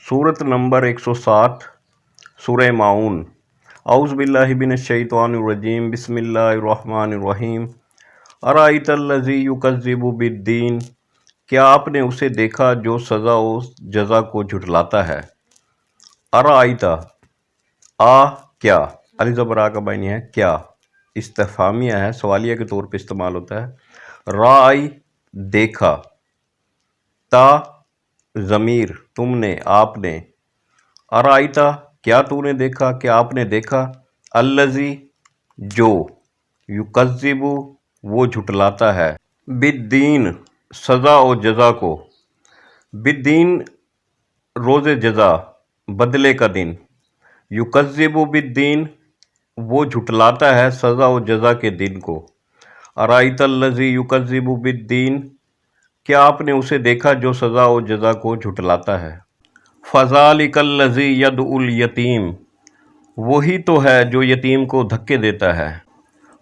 सूरत number 107 सूरह माऊन। औज़ु बिल्लाहि मिनश्शैतानिर्रजीम बिस्मिल्लाहिर्रहमानिर्रहीम। अराइतल्लज़ी युकज़्ज़िबु बिद्दीन, क्या आपने उसे देखा जो सज़ा व जज़ा को झुठलाता है। अराइता, आ क्या, अली ज़बर आ का मानी है क्या, इस्तिफ़हामिया है, सवालिया के तौर पे इस्तेमाल होता है। राई देखा, ता ज़मीर तुमने आपने, अराइता क्या तूने देखा, क्या आपने देखा, अल्लज़ी जो, युकज़्ज़िबु वो झुटलाता है, बिद्दीन सज़ा और जज़ा को, बिद्दीन रोज़े जज़ा बदले का दिन, युकज़्ज़िबु बिद्दीन वो झुटलाता है सज़ा और जज़ा के दिन को। अराइतल्लज़ी युकज़्ज़िबु बिद्दीन, क्या आपने उसे देखा जो सज़ा और जज़ा को झुटलाता है। फ़ज़ालिकल्लज़ी यदउल यतीम, वही तो है जो यतीम को धक्के देता है।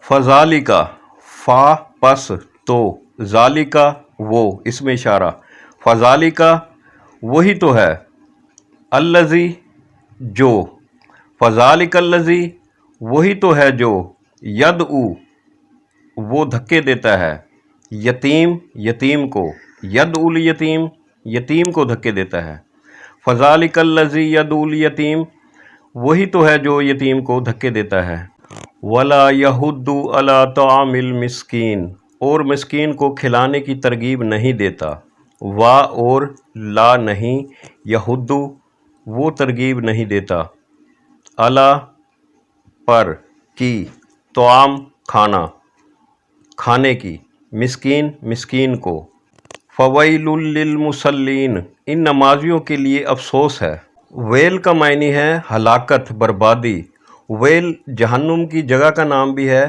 फ़ज़ालिका फ़ा पस तो, ज़ालिका वो, इसमें इशारा, फ़ज़ालिका वही तो है, अल्लज़ी जो, फ़ज़ालिकल्लज़ी वही तो है जो, यदउ वो धक्के देता है, यतीम यतीम को, यदउल यतीम यतीम को धक्के देता है। फ़ज़ालिकल्लज़ी यदउल यतीम वही तो है जो यतीम को धक्के देता है। वला यहुद्दु अला तामिल मिस्कीन, और मिस्कीन को खिलाने की तरगीब नहीं देता। वा और ला नहीं, यहुद्दु वो तरगीब नहीं देता, अला पर की, तोआम खाना खाने की, मिस्कीन मिस्कीन को। फ़वैलुल लिल मुसल्लीन, इन नमाजियों के लिए अफसोस है। वेल का मायनी है हलाकत बर्बादी, वेल जहन्नुम की जगह का नाम भी है।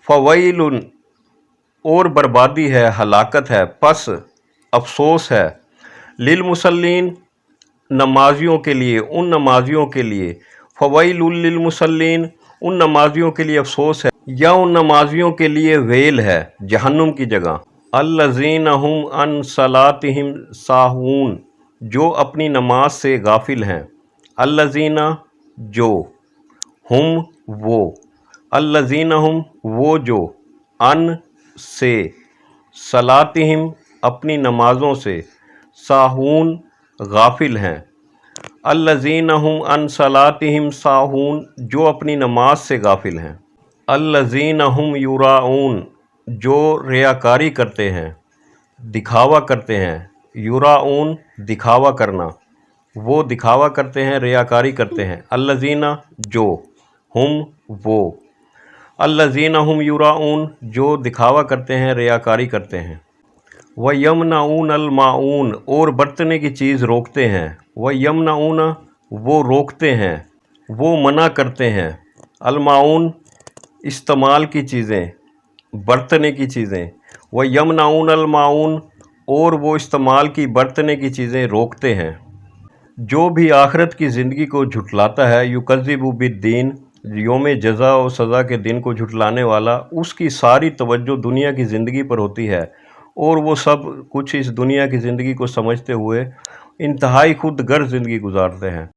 फ़वैलुन और बर्बादी है, हलाकत है, पस अफसोस है, लिल मुसल्लीन नमाजियों के लिए, उन नमाजियों के लिए, फ़वैलुल लिल मुसल्लीन उन नमाजियों के लिए अफसोस है या उन नमाजियों के लिए वेल है जहन्नुम की जगह। अल्लज़ीना हुम अन सलातिहिम साहून, जो अपनी नमाज से गाफिल हैं। अल्लज़ीना जो, हुम वो, अल्लज़ीना हुम वो जो, अन से, सलातिहिम अपनी नमाज़ों से, साहून गाफिल हैं। अल्लज़ीना हुम अन सलातिहिम साहून जो अपनी नमाज से गाफिल हैं। अल्लज़ीना हुम युराऊन जो रियाकारी करते हैं, दिखावा करते हैं। युराऊन दिखावा करना, वो दिखावा करते हैं, रियाकारी करते हैं। अल्लज़ीना जो, हुम वो, अल्लज़ीना हुम युराऊन जो दिखावा करते हैं, रियाकारी करते हैं। व यमनऊन अलमाऊन और बरतने की चीज़ रोकते हैं। व यमनऊन वो रोकते हैं, वो मना करते हैं। अलमाऊन इस्तेमाल की चीज़ें, बरतने की चीज़ें। व यमनऊन अलमाऊन और वो इस्तेमाल की बरतने की चीज़ें रोकते हैं। जो भी आखिरत की ज़िंदगी को झुटलाता है, युकज़्ज़िबु बिद्दीन यौम जज़ा और सज़ा के दिन को झुटलाने वाला, उसकी सारी तवज्जो दुनिया की ज़िंदगी पर होती है और वो सब कुछ इस दुनिया की ज़िंदगी को समझते हुए इंतहाई खुद गर्ज़ ज़िंदगी गुजारते हैं।